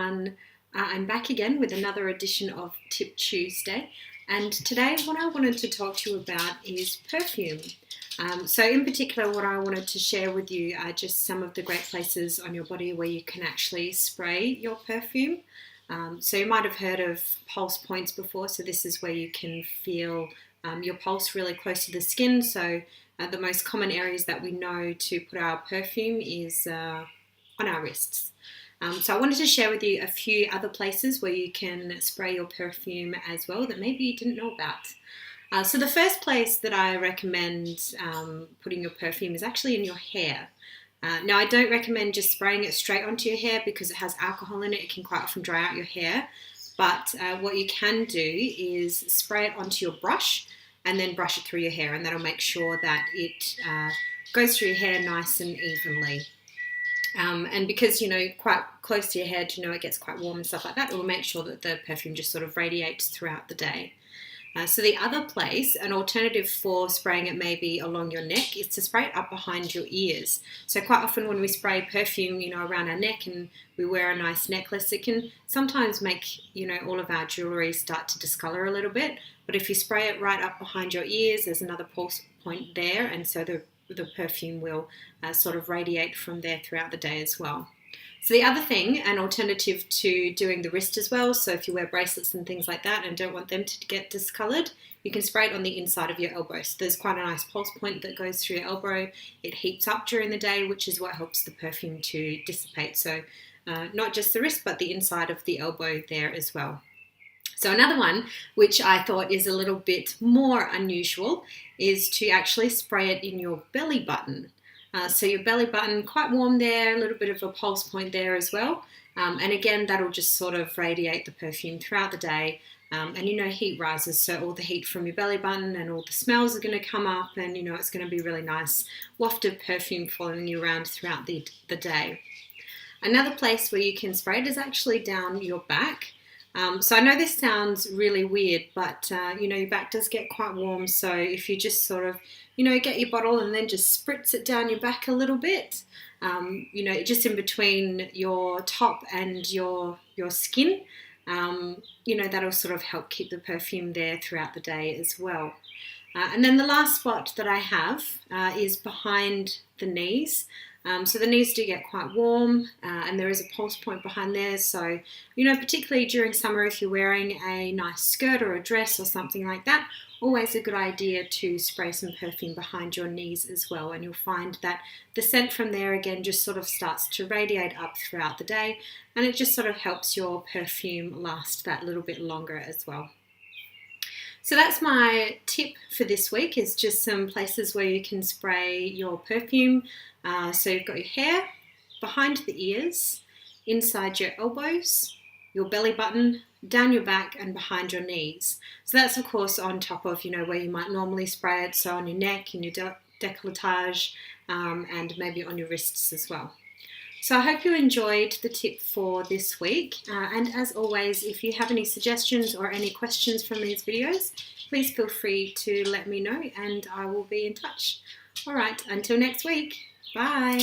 everyone. I'm back again with another edition of Tip Tuesday, and today what I wanted to talk to you about is perfume. So in particular, what I wanted to share with you are just some of the great places on your body where you can actually spray your perfume. So you might have heard of pulse points before, so this is where you can feel your pulse really close to the skin. So the most common areas that we know to put our perfume is on our wrists. So I wanted to share with you a few other places where you can spray your perfume as well that maybe you didn't know about. So the first place that I recommend putting your perfume is actually in your hair. Now I don't recommend just spraying it straight onto your hair because it has alcohol in it. It can quite often dry out your hair. But what you can do is spray it onto your brush and then brush it through your hair, and that'll make sure that it goes through your hair nice and evenly. And because, quite close to your head, it gets quite warm and stuff like that, it will make sure that the perfume just sort of radiates throughout the day. So the other place, an alternative for spraying it maybe along your neck, is to spray it up behind your ears. So quite often when we spray perfume, around our neck and we wear a nice necklace, it can sometimes make, all of our jewellery start to discolour a little bit. But if you spray it right up behind your ears, there's another pulse point there, and so the perfume will sort of radiate from there throughout the day as well. So the other thing, an alternative to doing the wrist as well, so if you wear bracelets and things like that and don't want them to get discoloured, you can spray it on the inside of your elbow. So there's quite a nice pulse point that goes through your elbow. It heats up during the day, which is what helps the perfume to dissipate. So not just the wrist, but the inside of the elbow there as well. So another one, which I thought is a little bit more unusual, is to actually spray it in your belly button. So your belly button, quite warm there, a little bit of a pulse point there as well. And again, that'll just sort of radiate the perfume throughout the day. And heat rises, so all the heat from your belly button and all the smells are going to come up, and it's going to be really nice wafted perfume following you around throughout the day. Another place where you can spray it is actually down your back. So I know this sounds really weird, but your back does get quite warm. So if you just sort of, get your bottle and then just spritz it down your back a little bit, just in between your top and your skin, that'll sort of help keep the perfume there throughout the day as well. And then the last spot that I have is behind the knees. So the knees do get quite warm, and there is a pulse point behind there. So, particularly during summer, if you're wearing a nice skirt or a dress or something like that, always a good idea to spray some perfume behind your knees as well. And you'll find that the scent from there again just sort of starts to radiate up throughout the day, and it just sort of helps your perfume last that little bit longer as well. So that's my tip for this week, is just some places where you can spray your perfume. So you've got your hair, behind the ears, inside your elbows, your belly button, down your back and behind your knees. So that's of course on top of, where you might normally spray it, so on your neck, in your décolletage, and maybe on your wrists as well. So I hope you enjoyed the tip for this week, and as always, if you have any suggestions or any questions from these videos, please feel free to let me know and I will be in touch. All right, until next week, bye.